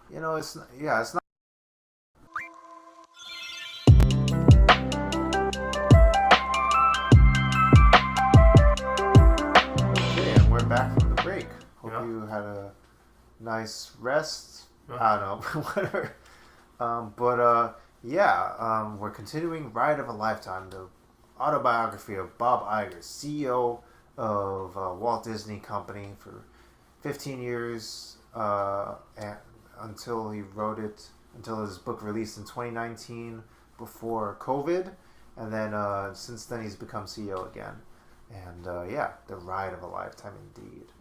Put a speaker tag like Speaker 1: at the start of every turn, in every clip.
Speaker 1: it's not. Okay, and we're back from the break. Hope
Speaker 2: Yeah.
Speaker 1: you had a nice rest.
Speaker 2: Yeah.
Speaker 1: I don't know, whatever. We're continuing Ride of a Lifetime, the autobiography of Bob Iger, CEO of Walt Disney Company for 15 years, until he wrote it, until his book released in 2019 before COVID, and then since then he's become CEO again. And the ride of a lifetime indeed.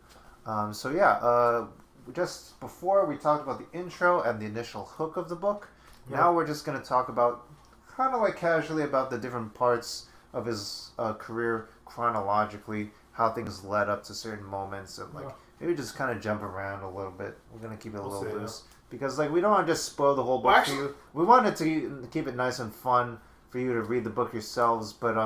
Speaker 1: Just before we talked about the intro and the initial hook of the book, now we're just going to talk about, kind of like casually, about the different parts of his career chronologically, how things led up to certain moments, and maybe just kind of jump around a little bit. We're going to keep it a little loose. Because we don't want to just spoil the whole book for you. We wanted to keep it nice and fun for you to read the book yourselves, but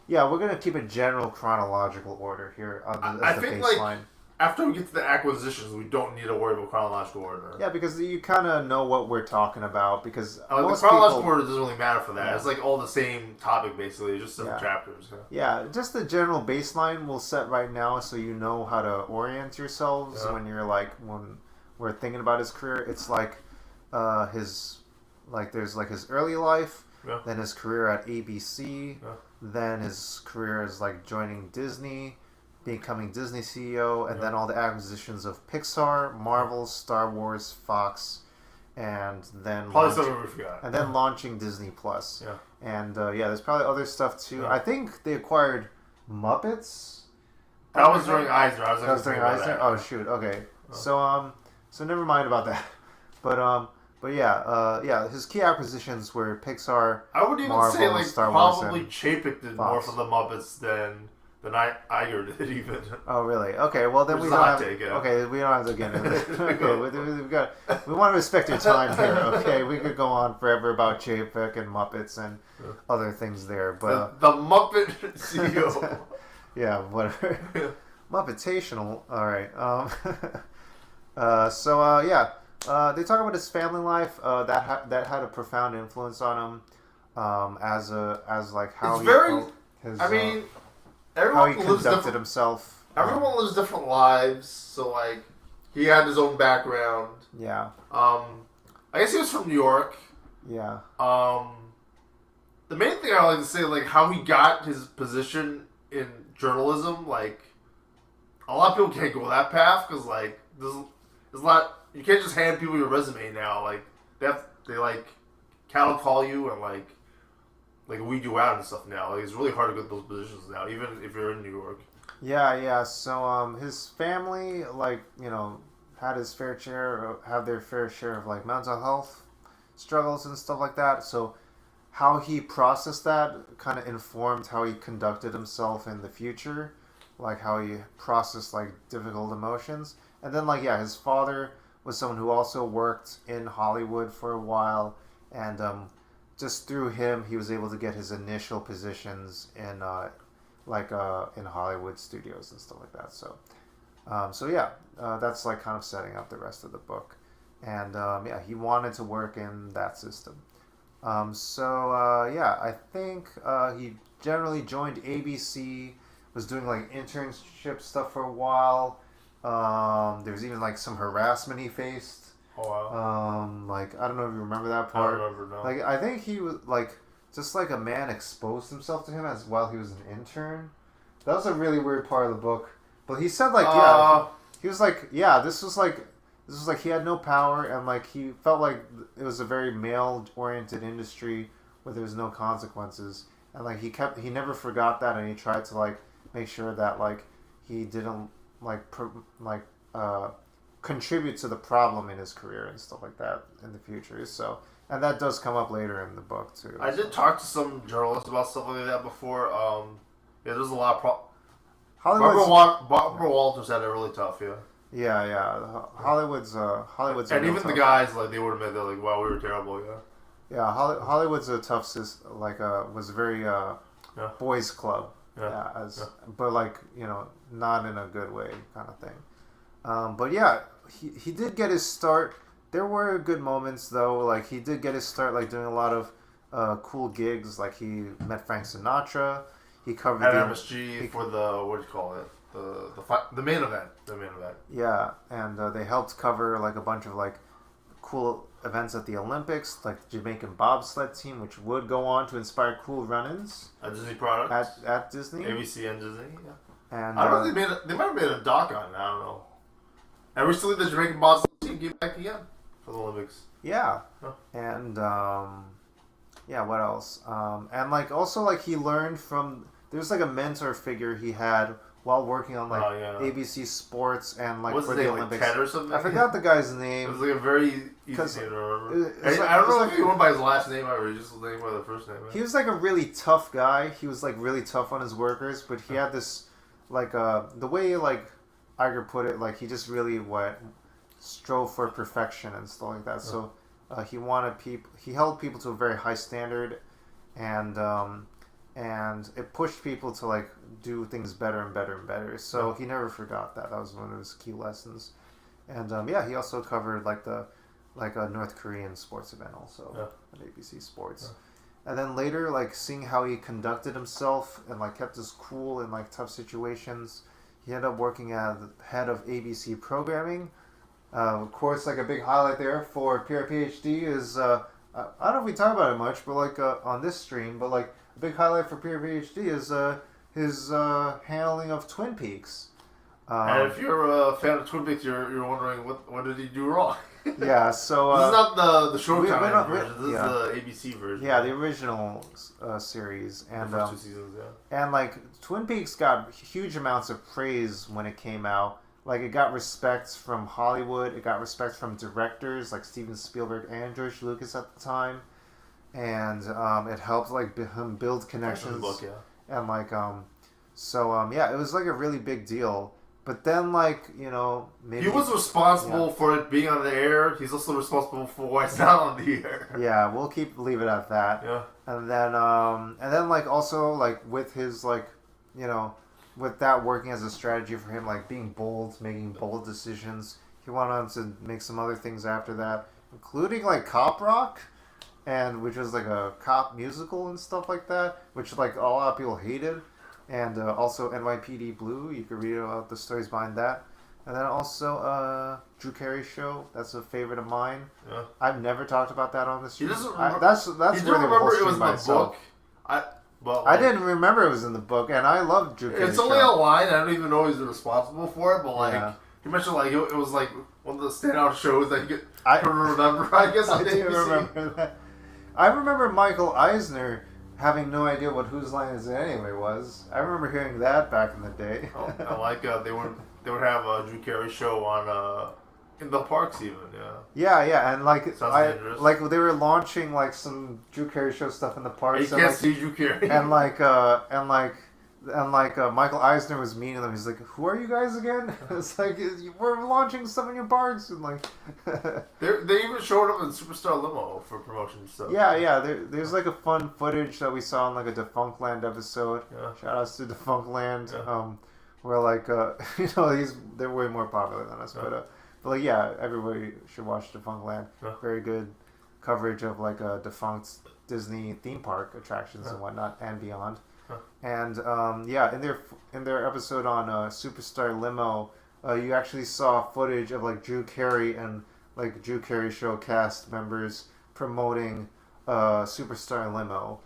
Speaker 1: we're gonna keep a general chronological order here as the baseline.
Speaker 2: After we get to the acquisitions, we don't need to worry about chronological order.
Speaker 1: Yeah, because you kind of know what we're talking about. Because
Speaker 2: the chronological order doesn't really matter for that. Yeah. It's like all the same topic basically, just different chapters.
Speaker 1: Yeah, just the general baseline we'll set right now, so you know how to orient yourselves when we're thinking about his career. It's there's his early life. Yeah. Then his career at ABC, then his career as joining Disney, becoming Disney CEO, and then all the acquisitions of Pixar, Marvel, Star Wars, Fox, and then launching Disney Plus. Yeah. And there's probably other stuff too. Yeah. I think they acquired Muppets.
Speaker 2: That was during Eisner.
Speaker 1: That was during Eisner. Oh shoot. Okay. So never mind about that. But his key acquisitions were Pixar.
Speaker 2: I would even
Speaker 1: Marvel,
Speaker 2: say
Speaker 1: Star Wars,
Speaker 2: probably Chapek did more for the Muppets than Iger did even.
Speaker 1: Oh really? Okay. Well then we don't have. Okay, we don't have to get into it. Okay, we want to respect your time here. Okay, we could go on forever about Chapek and Muppets and other things there, but
Speaker 2: the Muppet CEO.
Speaker 1: Yeah, whatever. Muppetational. All right. They talk about his family life that had a profound influence on him, how
Speaker 2: everyone
Speaker 1: he conducted himself.
Speaker 2: Everyone lives different lives, so he had his own background.
Speaker 1: Yeah.
Speaker 2: I guess he was from New York.
Speaker 1: Yeah.
Speaker 2: The main thing I like to say, how he got his position in journalism, a lot of people can't go that path because there's a lot. You can't just hand people your resume now. They cattle call you and weed you out and stuff now. It's really hard to get those positions now, even if you're in New York.
Speaker 1: Yeah. So his family had their fair share of mental health struggles and stuff like that. So how he processed that kind of informed how he conducted himself in the future, how he processed difficult emotions. And then his father was someone who also worked in Hollywood for a while, and just through him, he was able to get his initial positions in in Hollywood studios and stuff like that. So, that's kind of setting up the rest of the book, and he wanted to work in that system. I think he generally joined ABC, was doing internship stuff for a while. There was even some harassment he faced.
Speaker 2: Oh wow.
Speaker 1: I don't know if you remember that part.
Speaker 2: I don't remember, no.
Speaker 1: I think he was just a man exposed himself to him as while he was an intern. That was a really weird part of the book. But he said he was this was he had no power, and he felt it was a very male oriented industry where there was no consequences, and he never forgot that, and he tried to make sure that he didn't contribute to the problem in his career and stuff like that in the future. So, and that does come up later in the book too.
Speaker 2: I did talk to some journalists about stuff like that before. There's a lot of Barbara Walters had it really tough.
Speaker 1: Yeah. Hollywood's
Speaker 2: and even the guys they would admit they're wow, we were terrible.
Speaker 1: Yeah, Hollywood's a tough system. Was a very boys club. But not in a good way kind of thing. He did get his start there were good moments though. Like he did get his start like doing a lot of cool gigs. Like he met Frank Sinatra. He covered
Speaker 2: At
Speaker 1: the
Speaker 2: MSG for the what do you call it? The main event. The main event.
Speaker 1: Yeah, and they helped cover like a bunch of like cool events at the Olympics, like the Jamaican bobsled team, which would go on to inspire cool run-ins
Speaker 2: A Disney product.
Speaker 1: at Disney.
Speaker 2: ABC and Disney. Yeah.
Speaker 1: And
Speaker 2: I don't know if they might have made a doc on it. I don't know. And recently, the Jamaican bobsled team came back again for the Olympics.
Speaker 1: yeah,
Speaker 2: Huh.
Speaker 1: and yeah, what else? And like also like he learned from there's like a mentor figure he had while working on like ABC Sports and like
Speaker 2: What's
Speaker 1: for
Speaker 2: his
Speaker 1: the
Speaker 2: name,
Speaker 1: Olympics.
Speaker 2: like Ted or something?
Speaker 1: I forgot the guy's
Speaker 2: It
Speaker 1: name.
Speaker 2: was like a very easy name to remember. I don't know if he went by his last name or just his name by the first name.
Speaker 1: He was like a really tough guy. He was like really tough on his workers, but he had this like the way like Iger put it, like he just really strove for perfection and stuff like that. So he held people to a very high standard, and it pushed people to like do things better and better and better. So he never forgot that. That was one of his key lessons. And yeah, he also covered like a North Korean sports event also at ABC Sports. And then later, like seeing how he conducted himself and like kept his cool in like tough situations, he ended up working as the head of ABC programming. Of course, like a big highlight there for Pierre PhD is I don't know if we talk about it much, but like on this stream, but like a big highlight for Pierre PhD is his handling of Twin Peaks.
Speaker 2: And if you're a fan of Twin Peaks, you're wondering what did he do wrong?
Speaker 1: Yeah, so
Speaker 2: this is not the Showtime version. This is the ABC version.
Speaker 1: Yeah, the original series, and
Speaker 2: the first 2 seasons. Yeah,
Speaker 1: and like Twin Peaks got huge amounts of praise when it came out. Like it got respect from Hollywood. It got respect from directors like Steven Spielberg and George Lucas at the time, and it helped like him build connections.
Speaker 2: Book,
Speaker 1: and like yeah, it was like a really big deal. But then, like, you know, maybe...
Speaker 2: He was responsible for it being on the air. He's also responsible for why it's not on the air.
Speaker 1: Yeah, we'll leave it at that.
Speaker 2: Yeah.
Speaker 1: And then, like, also, like, with his, like, you know, with that working as a strategy for him, like, being bold, making bold decisions, he went on to make some other things after that, including, like, Cop Rock, which was, like, a cop musical and stuff like that, which, like, a lot of people hated. And also NYPD Blue, you could read about the stories behind that. And then also Drew Carey show, that's a favorite of mine.
Speaker 2: Yeah.
Speaker 1: I've never talked about that on the stream.
Speaker 2: He doesn't remember,
Speaker 1: that's
Speaker 2: he
Speaker 1: where
Speaker 2: didn't
Speaker 1: the whole
Speaker 2: remember it
Speaker 1: stream
Speaker 2: was in
Speaker 1: by
Speaker 2: the
Speaker 1: itself.
Speaker 2: book.
Speaker 1: I didn't remember it was in the book, and I love Drew Carey's
Speaker 2: It's only
Speaker 1: show.
Speaker 2: a line. I don't even know he's responsible for it, but like he mentioned, like it was like one of the standout shows that you could remember. I guess
Speaker 1: I do remember that. I remember Michael Eisner having no idea what Whose Line Is It Anyway was. I remember hearing that back in the day.
Speaker 2: I like they would have a Drew Carey show on in the parks even.
Speaker 1: Yeah, and like
Speaker 2: dangerous.
Speaker 1: like they were launching like some Drew Carey show stuff in the parks.
Speaker 2: You can't see Drew Carey.
Speaker 1: And Michael Eisner was meeting them. He's like, "Who are you guys again?" It's like we're launching stuff in your parks, and like
Speaker 2: they even showed up in Superstar Limo for promotion and stuff.
Speaker 1: Yeah. There's like a fun footage that we saw in like a Defunctland episode.
Speaker 2: Yeah.
Speaker 1: Shout outs to Defunctland.
Speaker 2: Yeah.
Speaker 1: Where like you know they're way more popular than us, but like yeah, everybody should watch Defunctland.
Speaker 2: Yeah.
Speaker 1: Very good coverage of like a defunct Disney theme park attractions and whatnot and beyond.
Speaker 2: Huh.
Speaker 1: And in their episode on Superstar Limo, you actually saw footage of like Drew Carey and like Drew Carey show cast members promoting Superstar Limo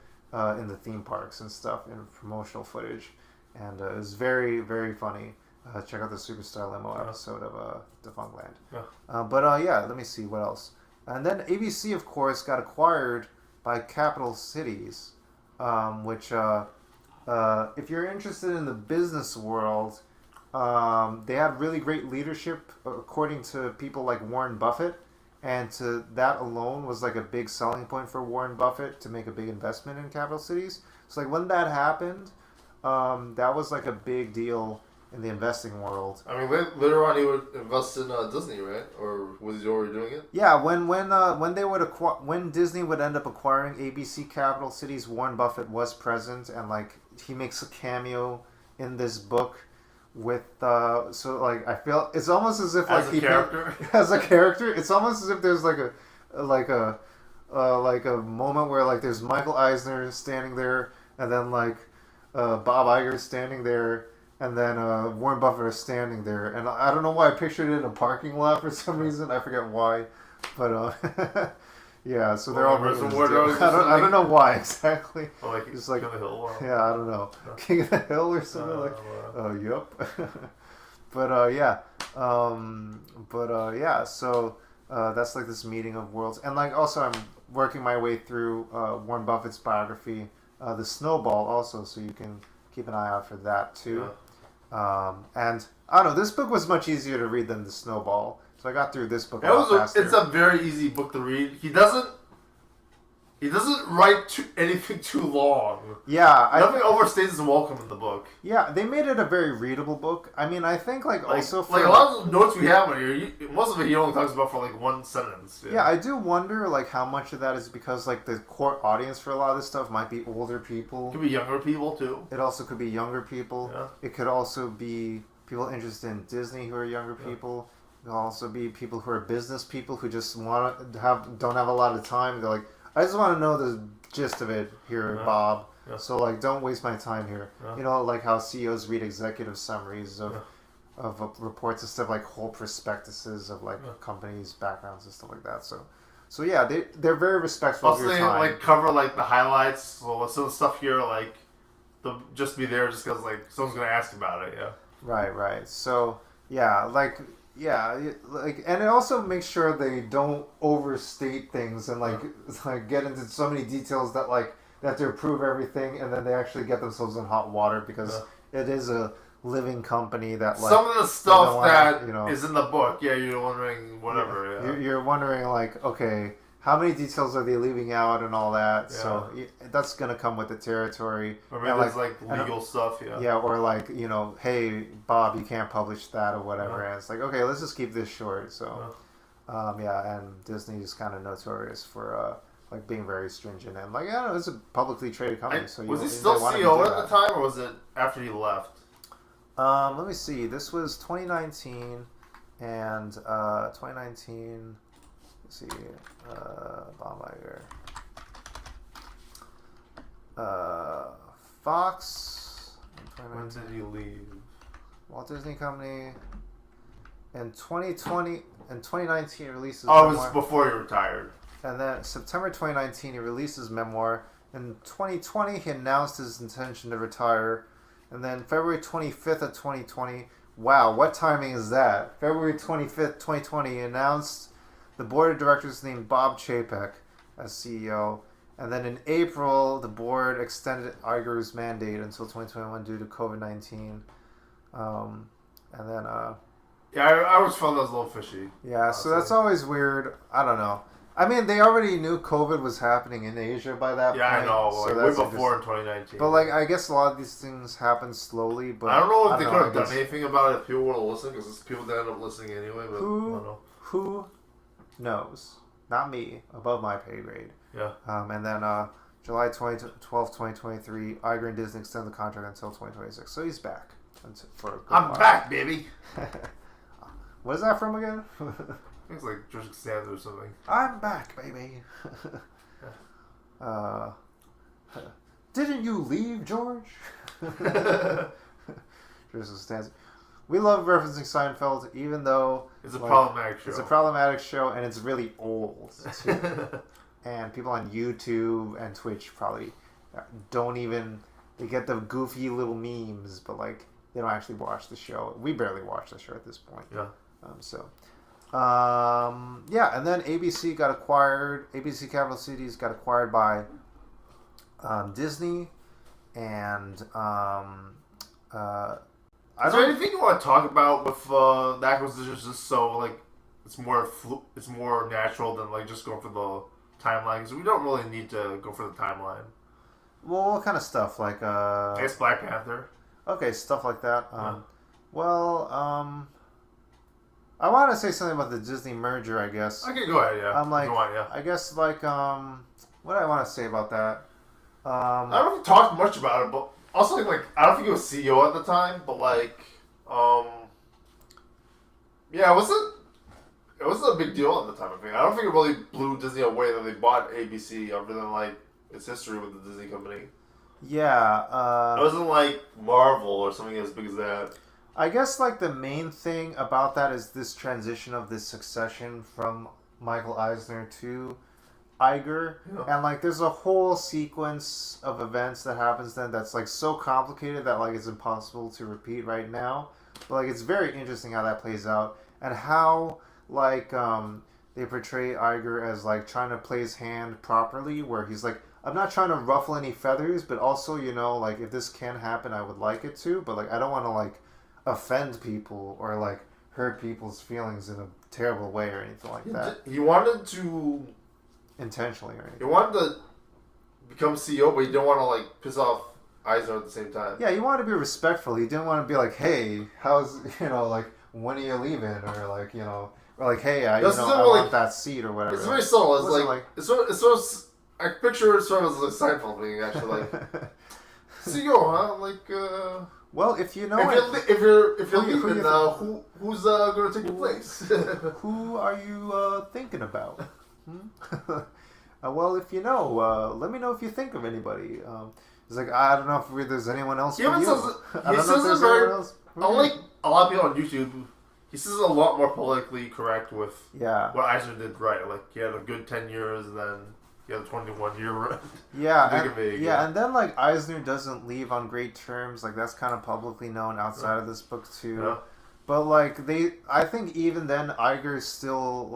Speaker 1: in the theme parks and stuff in promotional footage, and it was very, very funny. Check out the Superstar Limo episode of Defunctland.
Speaker 2: Yeah.
Speaker 1: Let me see what else. And then ABC, of course, got acquired by Capital Cities, which if you're interested in the business world, they had really great leadership, according to people like Warren Buffett, and that alone was like a big selling point for Warren Buffett to make a big investment in Capital Cities. So like when that happened, that was like a big deal in the investing world.
Speaker 2: I mean, later on he would invest in Disney, right? Or was he already doing it?
Speaker 1: Yeah, when Disney would end up acquiring ABC Capital Cities, Warren Buffett was present, and like he makes a cameo in this book with so like I feel it's almost as if like
Speaker 2: As a character?
Speaker 1: as a character, it's almost as if there's like a moment where like there's Michael Eisner standing there, and then like Bob Iger standing there, and then Warren Buffett is standing there, and I don't know why I pictured it in a parking lot for some reason. I forget why, but yeah. So they're all I don't know why exactly.
Speaker 2: Oh, like
Speaker 1: just like
Speaker 2: King of the Hill. Or...
Speaker 1: yeah, I don't know, King of the Hill or something like. Oh, yep. But yeah, yeah. So that's like this meeting of worlds, and like also I'm working my way through Warren Buffett's biography, The Snowball, also, so you can keep an eye out for that too. Yeah. And I don't know, this book was much easier to read than The Snowball, so I got through this book a lot faster.
Speaker 2: It's a very easy book to read. He doesn't write anything too long.
Speaker 1: Yeah.
Speaker 2: Nothing overstays his welcome in the book.
Speaker 1: Yeah, they made it a very readable book. I mean, I think also for...
Speaker 2: Like a lot of the notes we have on here, most of it he only talks about for like one sentence.
Speaker 1: Yeah, I do wonder like how much of that is because like the core audience for a lot of this stuff might be older people.
Speaker 2: It could be younger people too.
Speaker 1: It also could be younger people.
Speaker 2: Yeah.
Speaker 1: It could also be people interested in Disney who are younger people. It could also be people who are business people who just don't have a lot of time. They're like, I just want to know the gist of it here, Bob. Yeah. So like, don't waste my time here. Yeah. You know, like how CEOs read executive summaries of reports and stuff, like whole prospectuses of like companies' backgrounds and stuff like that. So yeah, they're very respectful of your time.
Speaker 2: Also, they like cover like the highlights. So some of the stuff here, like they'll just be there just because like someone's gonna ask about it. Yeah.
Speaker 1: Right. So yeah, like. Yeah, like, and it also makes sure they don't overstate things and like get into so many details that like they have to approve everything, and then they actually get themselves in hot water because it is a living company that like
Speaker 2: some of the stuff that is in the book. Yeah, you're wondering whatever.
Speaker 1: Yeah. You're wondering like, okay, how many details are they leaving out and all that? Yeah. So that's gonna come with the territory.
Speaker 2: Or maybe there's like legal stuff. Yeah.
Speaker 1: Yeah, or like hey Bob, you can't publish that or whatever. And it's like, okay, let's just keep this short. So, and Disney's kind of notorious for like being very stringent and like it's a publicly traded company.
Speaker 2: Was he still CEO at the time, or was it after he left?
Speaker 1: Let me see. This was 2019, and 2019. Let's see, Bob Iger. Fox.
Speaker 2: When did he leave?
Speaker 1: Walt Disney Company. In 2020, in 2019, he released his
Speaker 2: memoir.
Speaker 1: It was
Speaker 2: before he retired.
Speaker 1: And then September 2019, he released his memoir. In 2020, he announced his intention to retire. And then February 25th of 2020, wow, what timing is that? February 25th, 2020, he announced the board of directors named Bob Chapek as CEO. And then in April, the board extended Iger's mandate until 2021 due to COVID-19. And then...
Speaker 2: yeah, I always felt that was a little fishy.
Speaker 1: Yeah, honestly. So that's always weird. I don't know. I mean, they already knew COVID was happening in Asia by that point.
Speaker 2: Yeah, I know.
Speaker 1: So
Speaker 2: like, way before in 2019.
Speaker 1: But, like, I guess a lot of these things happen slowly. But
Speaker 2: I don't know if they could have done anything about it if people would have listened, because it's people that end up listening anyway. But I don't know.
Speaker 1: Who knows? Not me. Above my pay grade.
Speaker 2: Yeah.
Speaker 1: And then July 12th, 2023, Iger and Disney extend the contract until 2026. So he's back.
Speaker 2: I'm back, baby.
Speaker 1: What is that from again?
Speaker 2: It's like George Costanza or something.
Speaker 1: I'm back, baby. Didn't you leave, George? George Costanza. We love referencing Seinfeld, even though
Speaker 2: it's a problematic show.
Speaker 1: It's a problematic show, and it's really old too. And people on YouTube and Twitch probably don't even. They get the goofy little memes, but like they don't actually watch the show. We barely watch the show at this point.
Speaker 2: Yeah.
Speaker 1: Yeah, and then ABC got acquired. ABC Capital Cities got acquired by Disney, and
Speaker 2: is there anything you want to talk about with the acquisitions? Just so like it's more natural than like just going for the timeline, because we don't really need to go for the timeline.
Speaker 1: Well, what kind of stuff? Like
Speaker 2: I guess Black Panther.
Speaker 1: Okay, stuff like that. I want to say something about the Disney merger, I guess.
Speaker 2: Okay, go ahead, yeah.
Speaker 1: I guess, like, what do I want to say about that?
Speaker 2: I don't know if we talked much about it, but also, like, I don't think he was CEO at the time, but, like, Um, yeah, it wasn't a big deal at the time. I think. I don't think it really blew Disney away that they bought ABC, other than like its history with the Disney company.
Speaker 1: Yeah.
Speaker 2: It wasn't like Marvel or something as big as that.
Speaker 1: I guess like the main thing about that is this transition of this succession from Michael Eisner to Iger,
Speaker 2: Yeah.
Speaker 1: and like there's a whole sequence of events that happens then that's like so complicated that like it's impossible to repeat right now. But like it's very interesting how that plays out and how like they portray Iger as like trying to play his hand properly, where he's like, I'm not trying to ruffle any feathers, but also like if this can happen, I would like it to, but like I don't want to like offend people or like hurt people's feelings in a terrible way or anything like that.
Speaker 2: He wanted to
Speaker 1: Intentionally or anything.
Speaker 2: He wanted to become CEO, but he didn't want to like piss off Eisner at the same time.
Speaker 1: Yeah, he wanted to be respectful. He didn't want to be like, hey, how's like when are you leaving, or like or like, hey, I want that seat or whatever.
Speaker 2: It's very subtle. It's
Speaker 1: like
Speaker 2: it's sort of I picture it sort of as a Seinfeld thing actually. Like CEO, huh? Like
Speaker 1: well, if you know
Speaker 2: if you're leaving, who's going to take your place?
Speaker 1: Who are you thinking about? Well, if you know, let me know if you think of anybody. It's like, I don't know if there's anyone else for you. I don't know if there's anyone else.
Speaker 2: Unlike a lot of people on YouTube, he says a lot more politically correct with what Eisner did right. Like, he had a good 10 years, and then he had a 21-year
Speaker 1: Yeah, and then, like, Eisner doesn't leave on great terms. Like, that's kind of publicly known outside of this book, too.
Speaker 2: Yeah.
Speaker 1: But, like, I think even then, Iger's still,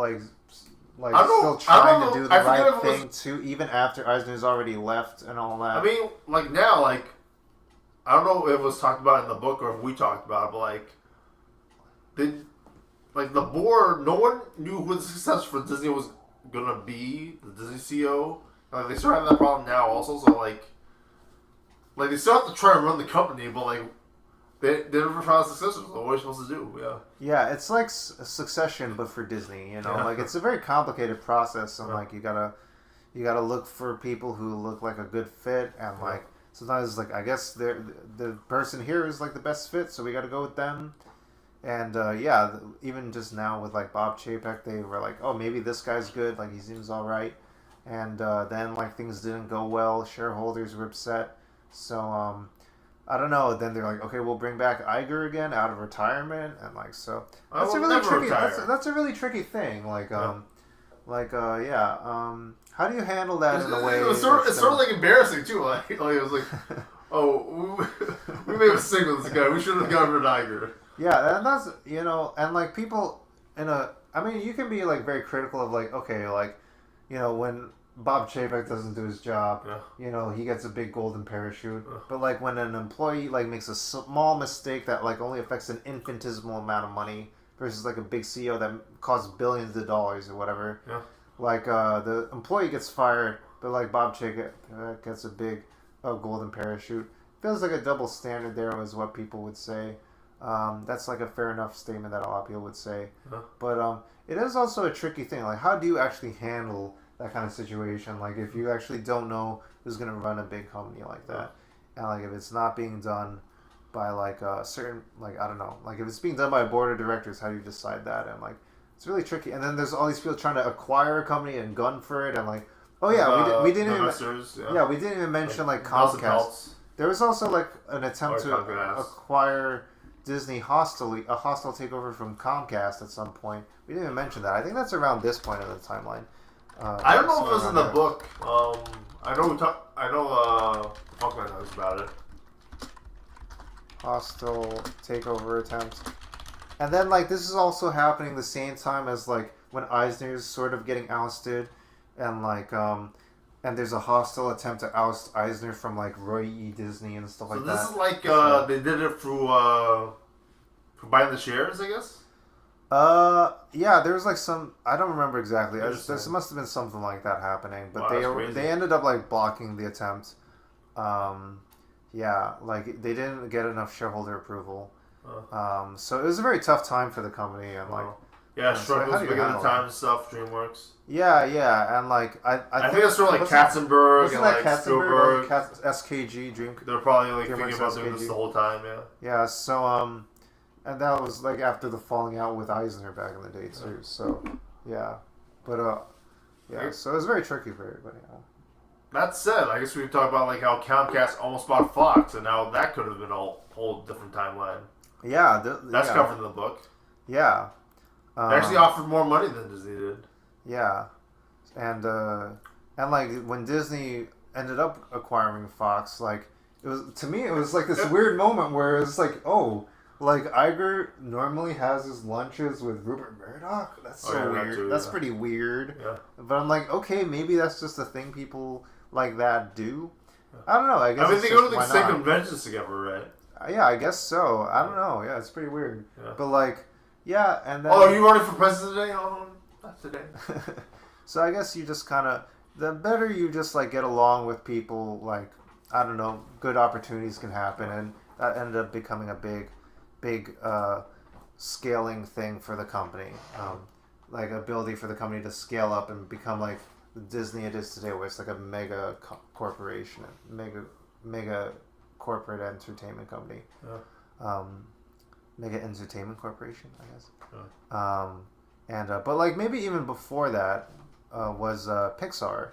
Speaker 1: still trying to do the right thing too, even after Eisner's already left and all that.
Speaker 2: I mean, like now, like I don't know if it was talked about in the book or if we talked about it, but the board, no one knew who the successor for Disney was gonna be, the Disney CEO. Like they still have that problem now, also. So like they still have to try and run the company, but like. They never found a successor. So what are you supposed to do? Yeah.
Speaker 1: Yeah, it's like Succession, but for Disney. Like it's a very complicated process, and like you gotta look for people who look like a good fit, and like sometimes like I guess the person here is like the best fit, so we got to go with them. And even just now with like Bob Chapek, they were like, oh, maybe this guy's good. Like he seems all right. And then like things didn't go well. Shareholders were upset. So I don't know. Then they're like, okay, we'll bring back Iger again out of retirement, and like so. That's a really tricky. That's a really tricky thing. Like how do you handle that in a way?
Speaker 2: It's sort of like embarrassing too. Like it was like, oh, we made a mistake with this guy. We should have gotten rid of Iger.
Speaker 1: Yeah, and that's and like people I mean, you can be like very critical of like, okay, like when Bob Chapek doesn't do his job, he gets a big golden parachute. But like when an employee like makes a small mistake that like only affects an infinitesimal amount of money versus like a big CEO that costs billions of dollars or whatever, like the employee gets fired, but like Bob Chapek gets a big golden parachute. Feels like a double standard there is what people would say. That's like a fair enough statement that a lot of people would say. But it is also a tricky thing. Like how do you actually handle that kind of situation, like if you actually don't know who's going to run a big company like that, and like if it's not being done by like a certain, like I don't know, like if it's being done by a board of directors, how do you decide that? And like it's really tricky. And then there's all these people trying to acquire a company and gun for it, and like we didn't even mention like Comcast. There was also like an attempt to acquire Disney a hostile takeover from Comcast at some point. We didn't even mention that. I think that's around this point in the timeline.
Speaker 2: I don't know if it was in the book. I know Funkman knows about it.
Speaker 1: Hostile takeover attempt. And then like this is also happening the same time as like when Eisner's sort of getting ousted, and like and there's a hostile attempt to oust Eisner from like Roy E. Disney and stuff like that.
Speaker 2: So this is like they did it through buying the shares, I guess.
Speaker 1: Yeah, there was like some, I don't remember exactly. There must have been something like that happening, but they ended up like blocking the attempt. Yeah, like they didn't get enough shareholder approval. So it was a very tough time for the company, and like
Speaker 2: struggles bigger than time stuff. DreamWorks.
Speaker 1: Yeah, and like I
Speaker 2: think it's sort of like Katzenberg and like Spielberg,
Speaker 1: SKG Dream.
Speaker 2: They're probably like thinking about doing this the whole time. Yeah.
Speaker 1: Yeah. So and that was like after the falling out with Eisner back in the day too. So yeah, but yeah, so it was very tricky for everybody.
Speaker 2: That said, I guess we could talk about like how Comcast almost bought Fox, and now that could have been a whole different timeline.
Speaker 1: Yeah,
Speaker 2: that's covered in the book.
Speaker 1: Yeah,
Speaker 2: they actually offered more money than Disney did.
Speaker 1: Yeah, and like when Disney ended up acquiring Fox, like it was to me, it was like this weird moment where it's like, oh, like Iger normally has his lunches with Rupert Murdoch. That's so weird. Too, that's pretty weird.
Speaker 2: Yeah.
Speaker 1: But I'm like, okay, maybe that's just a thing people like that do. I don't know. I guess
Speaker 2: they go to the same conventions together, right?
Speaker 1: Yeah, I guess so. I don't know. Yeah, it's pretty weird. Yeah. But like, yeah, and then.
Speaker 2: Oh, are you running for president today? Oh, not today.
Speaker 1: So I guess you just kind of, the better you just like get along with people, like, I don't know, good opportunities can happen, and that ended up becoming a big scaling thing for the company, like ability for the company to scale up and become like Disney it is today, where it's like a mega corporation, mega corporate entertainment company, mega entertainment corporation, I guess. And but like maybe even before that was Pixar,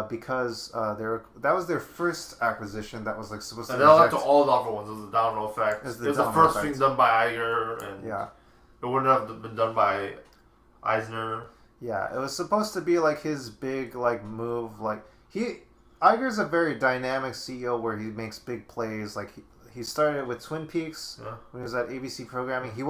Speaker 1: because that was their first acquisition that was like supposed to.
Speaker 2: And they'll have to all the other ones. It was the domino effect. It was the first thing done by Iger, and it wouldn't have been done by Eisner.
Speaker 1: Yeah, it was supposed to be like his big like move. Like Iger's a very dynamic CEO where he makes big plays. Like he started with Twin Peaks when he was at ABC Programming. He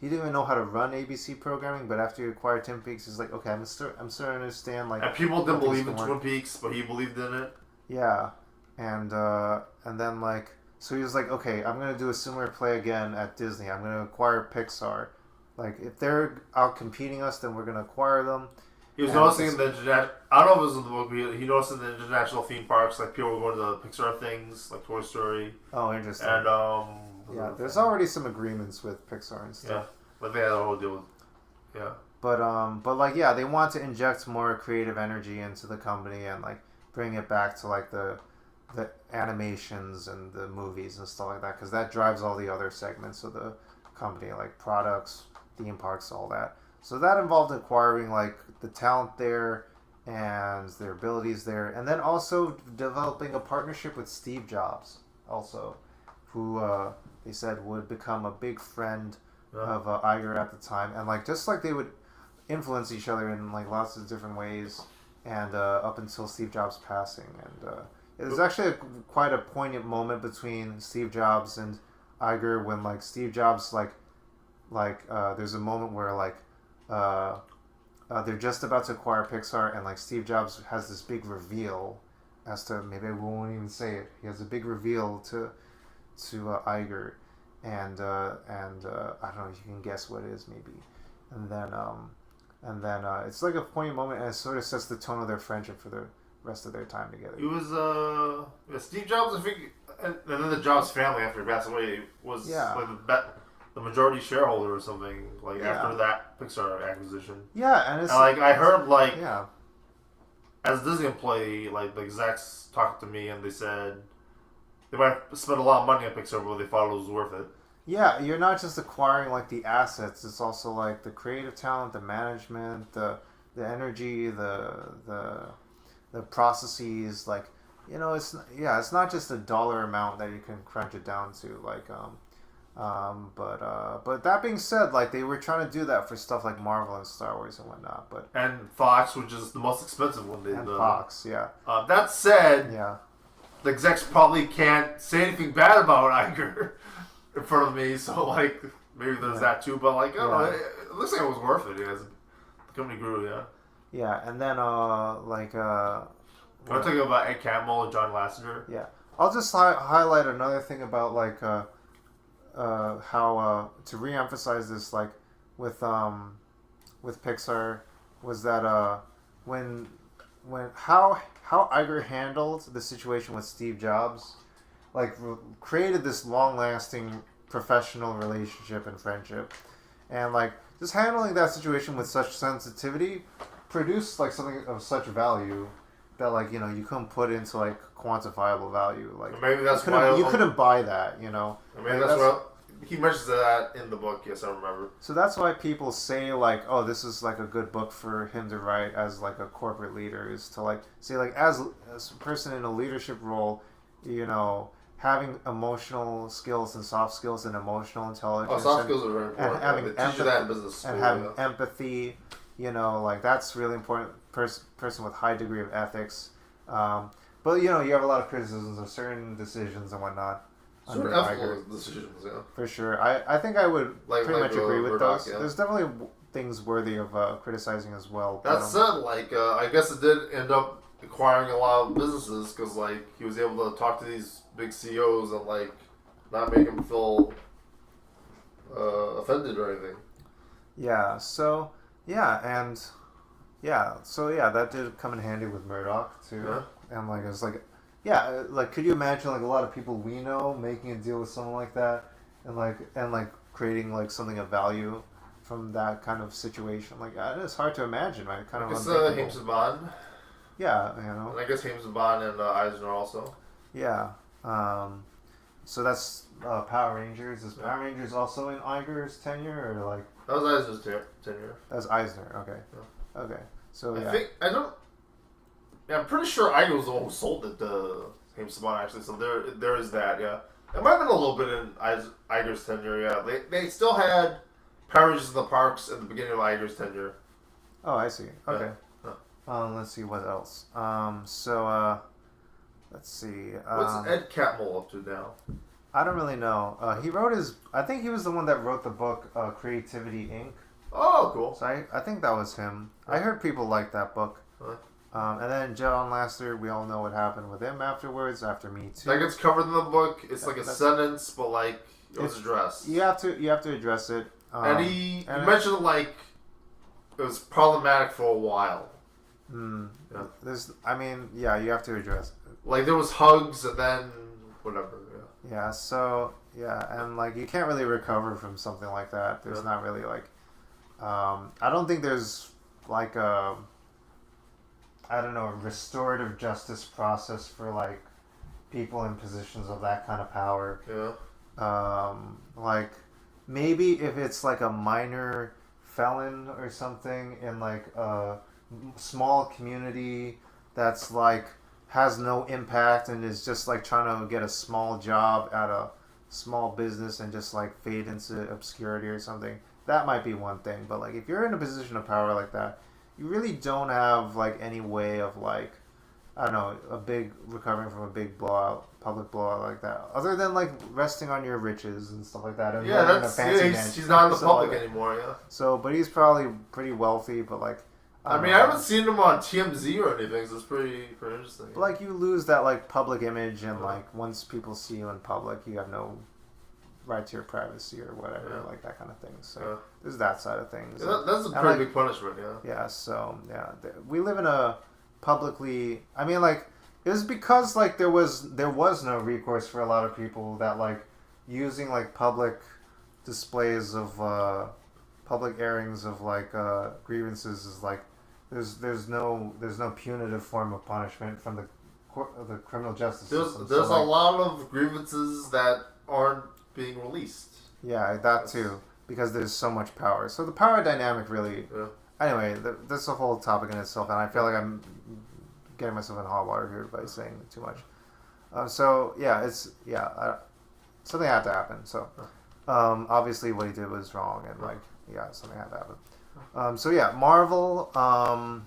Speaker 1: didn't even know how to run ABC Programming, but after he acquired Twin Peaks, he's like, okay, I'm starting to understand. Like,
Speaker 2: and people didn't believe in Twin Peaks, but he believed in it.
Speaker 1: Yeah, and then like, so he was like, okay, I'm gonna do a similar play again at Disney. I'm gonna acquire Pixar. Like, if they're out competing us, then we're gonna acquire them.
Speaker 2: He was noticing in the I don't know if it was in the book, but he noticed in the international theme parks, like people were going to the Pixar things, like Toy Story.
Speaker 1: Oh, interesting.
Speaker 2: And
Speaker 1: yeah, there's already some agreements with Pixar and stuff.
Speaker 2: Yeah, but they had a whole deal with,
Speaker 1: But like, yeah, they want to inject more creative energy into the company and like bring it back to like the animations and the movies and stuff like that, because that drives all the other segments of the company, like products, theme parks, all that. So that involved acquiring like the talent there and their abilities there, and then also developing a partnership with Steve Jobs, also, who they said would become a big friend of Iger at the time, and like just like they would influence each other in like lots of different ways, and up until Steve Jobs' passing, and it was actually quite a poignant moment between Steve Jobs and Iger when like Steve Jobs like there's a moment where like they're just about to acquire Pixar, and like Steve Jobs has this big reveal as to, maybe we won't even say it. He has a big reveal to Iger, and I don't know, you can guess what it is maybe, and then it's like a poignant moment, and it sort of sets the tone of their friendship for the rest of their time together.
Speaker 2: It was Steve Jobs, I think, and then the Jobs family after he passed away was like the majority shareholder or something, like after that Pixar acquisition.
Speaker 1: Yeah, and it's
Speaker 2: like I heard like as a Disney employee, like the execs talked to me and they said they might spend a lot of money on Pixar, but they thought it was worth it.
Speaker 1: Yeah, you're not just acquiring like the assets; it's also like the creative talent, the management, the energy, the processes. Like, you know, it's not just a dollar amount that you can crunch it down to. Like, but that being said, like they were trying to do that for stuff like Marvel and Star Wars and whatnot. But
Speaker 2: and Fox, which is the most expensive one.
Speaker 1: Fox, yeah.
Speaker 2: That said, the execs probably can't say anything bad about Iger in front of me, so like maybe there's that too. But like, I don't know, it looks like it was worth it as the company grew.
Speaker 1: Yeah, and then
Speaker 2: I'm talking about Ed Catmull and John Lasseter.
Speaker 1: Yeah, I'll just highlight another thing about like how to reemphasize this, like with Pixar, was that when how Iger handled the situation with Steve Jobs, like created this long-lasting professional relationship and friendship, and like just handling that situation with such sensitivity produced like something of such value that, like, you know, you couldn't put into like quantifiable value. Like
Speaker 2: maybe that's
Speaker 1: you couldn't buy that, you know.
Speaker 2: Maybe that's He mentions that in the book. Yes, I remember.
Speaker 1: So that's why people say like, oh, this is like a good book for him to write as like a corporate leader, is to like say like as a person in a leadership role, you know, having emotional skills and soft skills and emotional intelligence.
Speaker 2: Oh, soft skills are very important.
Speaker 1: And having
Speaker 2: they teach you that in business school.
Speaker 1: And having empathy, you know, like that's really important. Person with high degree of ethics. But you know, you have a lot of criticisms of certain decisions and whatnot.
Speaker 2: Certain ethical decisions, yeah.
Speaker 1: For sure. I think I would pretty much agree with those.
Speaker 2: Yeah.
Speaker 1: There's definitely things worthy of criticizing as well.
Speaker 2: That said, like, I guess it did end up acquiring a lot of businesses because, like, he was able to talk to these big CEOs and, like, not make them feel offended or anything.
Speaker 1: Yeah, so, that did come in handy with Murdoch, too.
Speaker 2: Yeah.
Speaker 1: And, like, it's like... Yeah, like, could you imagine, like, a lot of people we know making a deal with someone like that and creating, like, something of value from that kind of situation? Like, it's hard to imagine, right? Kind of unthinkable.
Speaker 2: James Bond.
Speaker 1: Yeah, you know.
Speaker 2: And I guess James Bond and Eisner also.
Speaker 1: Yeah. So that's Power Rangers. Is Power Rangers also in Iger's tenure, or, like...
Speaker 2: That was Eisner's tenure.
Speaker 1: That was Eisner, okay.
Speaker 2: Yeah.
Speaker 1: Okay, so,
Speaker 2: Yeah, I'm pretty sure Iger was the one who sold it to James Bond, actually. So there is that. Yeah, it might have been a little bit in Iger's tenure. Yeah, they still had Power Rangers in the parks at the beginning of Iger's tenure.
Speaker 1: Oh, I see. Okay.
Speaker 2: Yeah.
Speaker 1: Let's see what else. Let's see.
Speaker 2: What's Ed Catmull up to now?
Speaker 1: I don't really know. He wrote his. I think he was the one that wrote the book Creativity Inc.
Speaker 2: Oh, cool.
Speaker 1: So I think that was him. I heard people like that book.
Speaker 2: Huh?
Speaker 1: And then John Lasseter, we all know what happened with him afterwards, after Me Too.
Speaker 2: That gets covered in the book. It's like a sentence, but like it was addressed.
Speaker 1: You have to address it.
Speaker 2: And he mentioned like it was problematic for a while.
Speaker 1: Yeah. You have to address it.
Speaker 2: Like there was hugs and then whatever.
Speaker 1: Yeah. So and like you can't really recover from something like that. There's not really like, I don't think there's like a, I don't know, a restorative justice process for like people in positions of that kind of power.
Speaker 2: Yeah.
Speaker 1: Like maybe if it's like a minor felon or something in like a small community that's like has no impact and is just like trying to get a small job at a small business and just like fade into obscurity or something, that might be one thing. But like if you're in a position of power like that, you really don't have like any way of like, I don't know, recovering from a big blowout, public blowout like that, other than like resting on your riches and stuff like that. And
Speaker 2: he's not in the public anymore. Yeah.
Speaker 1: So, but he's probably pretty wealthy. But like,
Speaker 2: I haven't seen him on TMZ or anything, so it's pretty interesting.
Speaker 1: But like, you lose that like public image, and like once people see you in public, you have no right to your privacy or whatever, like that kind of thing. So there's that side of things.
Speaker 2: Yeah, that's a pretty big punishment, yeah.
Speaker 1: Yeah, so we live in a publicly. I mean, like it was because like there was no recourse for a lot of people that like using like public displays of public airings of like grievances is like there's no punitive form of punishment from the criminal justice system.
Speaker 2: There's a lot of grievances that aren't being released.
Speaker 1: Yeah, that's too, because there's so much power. So the power dynamic really... Yeah. Anyway, that's a whole topic in itself, and I feel like I'm getting myself in hot water here by saying too much. Something had to happen. So obviously what he did was wrong, and something had to happen. Marvel... I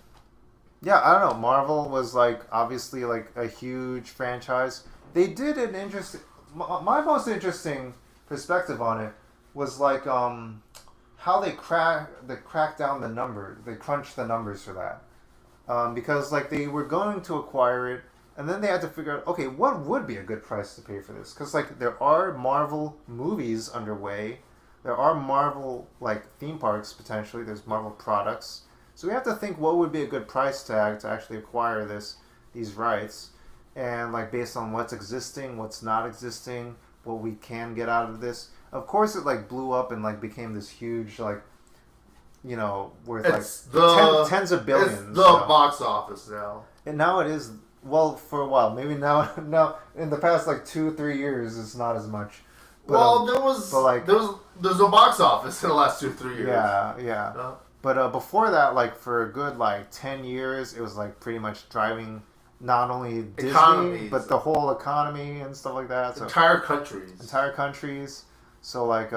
Speaker 1: don't know. Marvel was like obviously like a huge franchise. They did an interesting... My most interesting perspective on it was like how they cracked down the numbers. They crunched the numbers for that because like they were going to acquire it, and then they had to figure out, okay, what would be a good price to pay for this? Because like there are Marvel movies underway, there are Marvel like theme parks potentially. There's Marvel products, so we have to think what would be a good price tag to actually acquire these rights. And like based on what's existing, what's not existing, what we can get out of this. Of course, it like blew up and like became this huge like, worth tens of billions.
Speaker 2: It's the box office now.
Speaker 1: And now it is, well, for a while. Maybe now in the past like 2-3 years, it's not as much.
Speaker 2: Well, there's no box office in the last 2 or 3 years.
Speaker 1: Yeah. But before that, like for a good like 10 years, it was like pretty much driving not only Disney but the whole economy and stuff like that. So
Speaker 2: entire countries.
Speaker 1: So like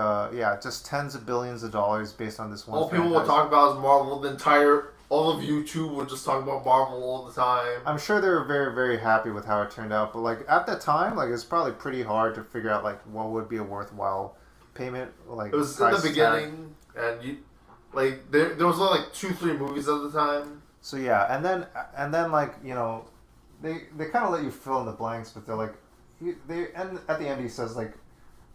Speaker 1: just tens of billions of dollars based on this one.
Speaker 2: All people will talk about is Marvel. All of YouTube would just talk about Marvel all the time.
Speaker 1: I'm sure they were very, very happy with how it turned out, but like at the time, like it's probably pretty hard to figure out like what would be a worthwhile payment. Like
Speaker 2: it was in the beginning, and there was only like 2-3 movies at the time.
Speaker 1: So yeah, and then like you know, they kind of let you fill in the blanks, but they're like, and at the end he says like,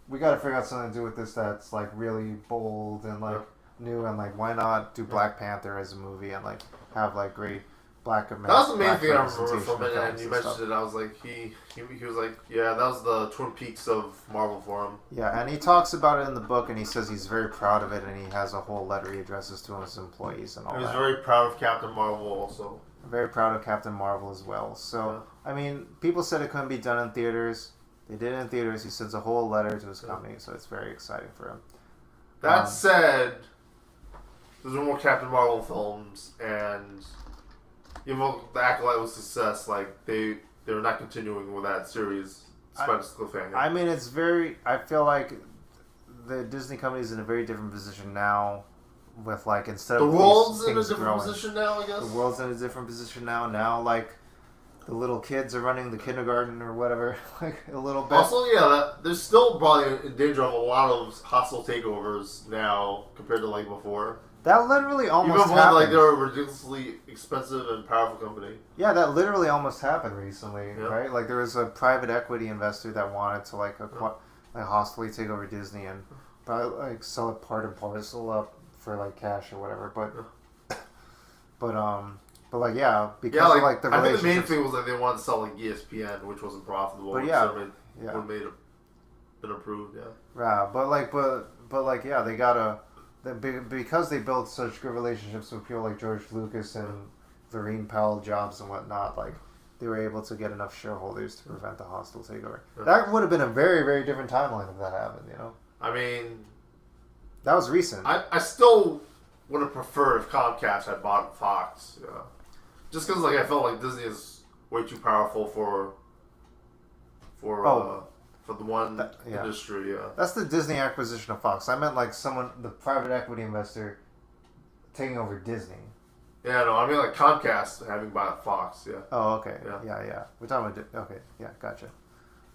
Speaker 1: we got to figure out something to do with this that's like really bold and like. New and like why not do Black Panther as a movie and like have like great black American.
Speaker 2: That was the main thing I remember from it, and you mentioned it. I was like, he was like, yeah, that was the Twin Peaks of Marvel for him.
Speaker 1: Yeah, and he talks about it in the book, and he says he's very proud of it, and he has a whole letter he addresses to his employees and all that.
Speaker 2: He was very proud of Captain Marvel also.
Speaker 1: Very proud of Captain Marvel as well. So I mean, people said it couldn't be done in theaters. They did it in theaters. He sends a whole letter to his company, so it's very exciting for him.
Speaker 2: That said. There's no more Captain Marvel films, and even though the Acolyte was a success, like they're not continuing with that series despite its cliffhanger.
Speaker 1: I mean, I feel like the Disney company is in a very different position now. With like instead of
Speaker 2: the world's in a different position now, I guess.
Speaker 1: The world's in a different position now. Now, like the little kids are running the kindergarten or whatever, like a little bit.
Speaker 2: Also, there's still probably in danger of a lot of hostile takeovers now compared to like before.
Speaker 1: That literally almost
Speaker 2: happened.
Speaker 1: Even
Speaker 2: like they're a ridiculously expensive and powerful company.
Speaker 1: Yeah, that literally almost happened recently, right? Like there was a private equity investor that wanted to like hostily take over Disney and probably like sell it part and parcel up for like cash or whatever. But like because of like the relationship.
Speaker 2: I think the main thing was like they wanted to sell like ESPN, which wasn't profitable. But would made it been approved.
Speaker 1: Yeah, but they gotta. Because they built such good relationships with people like George Lucas and Lorene Powell Jobs and whatnot, like they were able to get enough shareholders to prevent the hostile takeover. Yeah. That would have been a very, very different timeline if that happened, you know?
Speaker 2: I mean...
Speaker 1: That was recent.
Speaker 2: I still would have preferred if Comcast had bought Fox, you know? Just because like, I felt like Disney is way too powerful for the one industry,
Speaker 1: That's the Disney acquisition of Fox. I meant like the private equity investor taking over Disney.
Speaker 2: Yeah, no, I mean like Comcast having bought Fox, yeah.
Speaker 1: Oh, okay. Yeah. We're talking about... Okay, yeah, gotcha.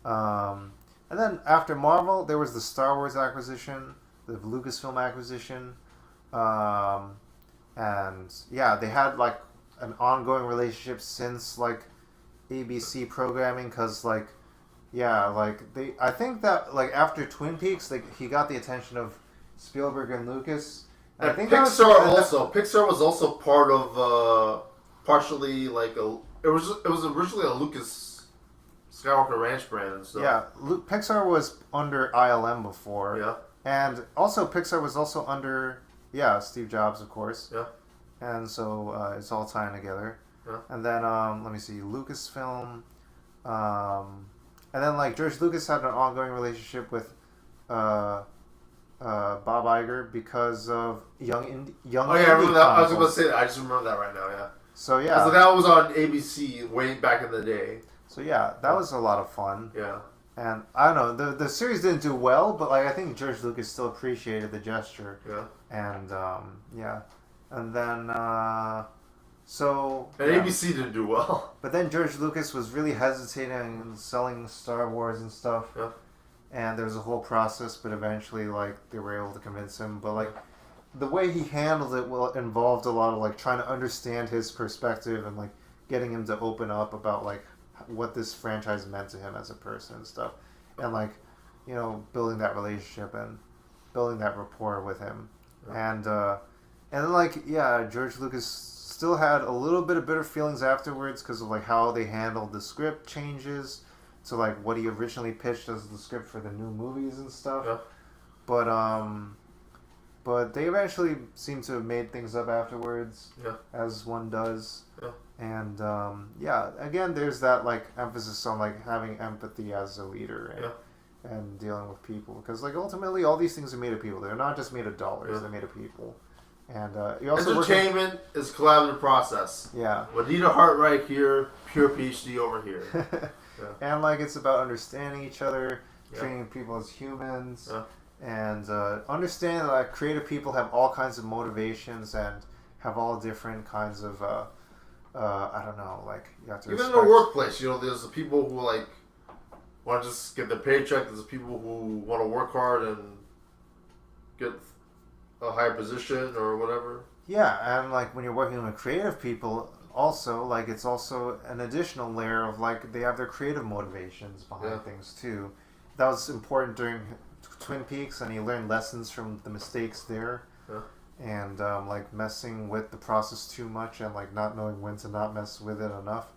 Speaker 1: And then after Marvel, there was the Star Wars acquisition, the Lucasfilm acquisition, and they had like an ongoing relationship since like ABC programming because like... Yeah, like I think that like after Twin Peaks, like he got the attention of Spielberg and Lucas.
Speaker 2: And I think Pixar was also part of partially like it was originally a Lucas Skywalker Ranch brand and stuff.
Speaker 1: Yeah, Pixar was under ILM before.
Speaker 2: Yeah,
Speaker 1: and also Pixar was also under Steve Jobs, of course.
Speaker 2: Yeah,
Speaker 1: and so it's all tying together.
Speaker 2: Yeah, and
Speaker 1: then let me see, Lucasfilm. And then, like, George Lucas had an ongoing relationship with Bob Iger because of Young Indie.
Speaker 2: I remember that. I was going to say that. I just remember that right now, yeah.
Speaker 1: So, yeah.
Speaker 2: So that was on ABC way back in the day.
Speaker 1: So, yeah, that was a lot of fun.
Speaker 2: Yeah.
Speaker 1: And, I don't know, the series didn't do well, but, like, I think George Lucas still appreciated the gesture.
Speaker 2: Yeah.
Speaker 1: And, And then,
Speaker 2: ABC didn't do well.
Speaker 1: But then George Lucas was really hesitating in selling Star Wars and stuff.
Speaker 2: Yeah.
Speaker 1: And there was a whole process, but eventually, like, they were able to convince him. But, like, the way he handled it involved a lot of, like, trying to understand his perspective and, like, getting him to open up about, like, what this franchise meant to him as a person and stuff. And, like, you know, building that relationship and building that rapport with him. Yeah. And then, like, George Lucas still had a little bit of bitter feelings afterwards because of like how they handled the script changes to like what he originally pitched as the script for the new movies and stuff.
Speaker 2: Yeah.
Speaker 1: But they eventually seem to have made things up afterwards.
Speaker 2: Yeah.
Speaker 1: As one does.
Speaker 2: Yeah.
Speaker 1: And again, there's that like emphasis on like having empathy as a leader. and dealing with people, because like ultimately all these things are made of people. They're not just made of dollars.
Speaker 2: Yeah.
Speaker 1: They're made of people. And you also
Speaker 2: entertainment is a collaborative process.
Speaker 1: Yeah.
Speaker 2: Juanita Hartright here, pure PhD over here. Yeah.
Speaker 1: And like it's about understanding each other,
Speaker 2: Yeah.
Speaker 1: treating people as humans,
Speaker 2: Yeah.
Speaker 1: and understanding that like, creative people have all kinds of motivations and have all different kinds of I don't know, like you have to
Speaker 2: Even in
Speaker 1: respect.
Speaker 2: the workplace, you know, there's the people who like want to just get their paycheck. There's the people who want to work hard and get a higher position or whatever.
Speaker 1: Yeah, and like when you're working with creative people, also like it's also an additional layer of like they have their creative motivations behind
Speaker 2: Yeah.
Speaker 1: things too. That was important during Twin Peaks, and you learn lessons from the mistakes there.
Speaker 2: Yeah.
Speaker 1: And like messing with the process too much, and like not knowing when to not mess with it enough.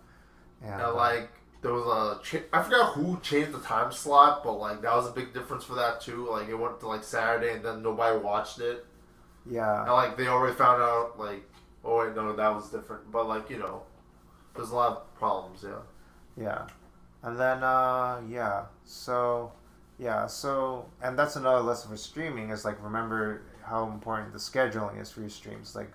Speaker 1: And
Speaker 2: Like there was I forgot who changed the time slot, but like that was a big difference for that too. Like it went to like Saturday, and then nobody watched it.
Speaker 1: yeah,
Speaker 2: And like they already found out like, oh wait, no, that was different. But like, you know, there's a lot of problems. Yeah.
Speaker 1: yeah, and then so and that's another lesson for streaming is like remember how important the scheduling is for your streams. Like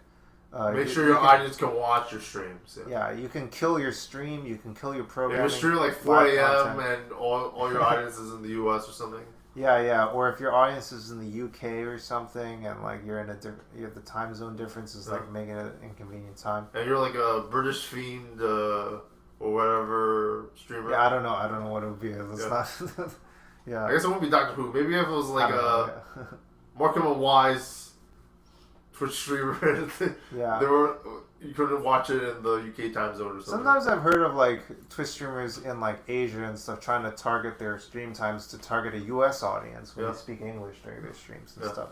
Speaker 2: Make sure your audience can watch your streams.
Speaker 1: Yeah, you can kill your stream, you can kill your
Speaker 2: If
Speaker 1: programming.
Speaker 2: you stream like 4
Speaker 1: live
Speaker 2: a.m.
Speaker 1: content.
Speaker 2: and all your audience is in the U.S. or something.
Speaker 1: Yeah, or if your audience is in the UK or something, and like you're in you have the time zone difference is like making it an inconvenient time.
Speaker 2: And you're like a British fiend or whatever streamer.
Speaker 1: Yeah, I don't know what it would be. It's not. Yeah.
Speaker 2: I guess it won't be Doctor Who. Maybe if it was like
Speaker 1: yeah.
Speaker 2: Markham and Wise Twitch streamer.
Speaker 1: Yeah.
Speaker 2: You couldn't watch it in the UK time zone or something.
Speaker 1: Sometimes I've heard of like Twitch streamers in like Asia and stuff trying to target their stream times to target a US audience when they speak English during their streams and stuff.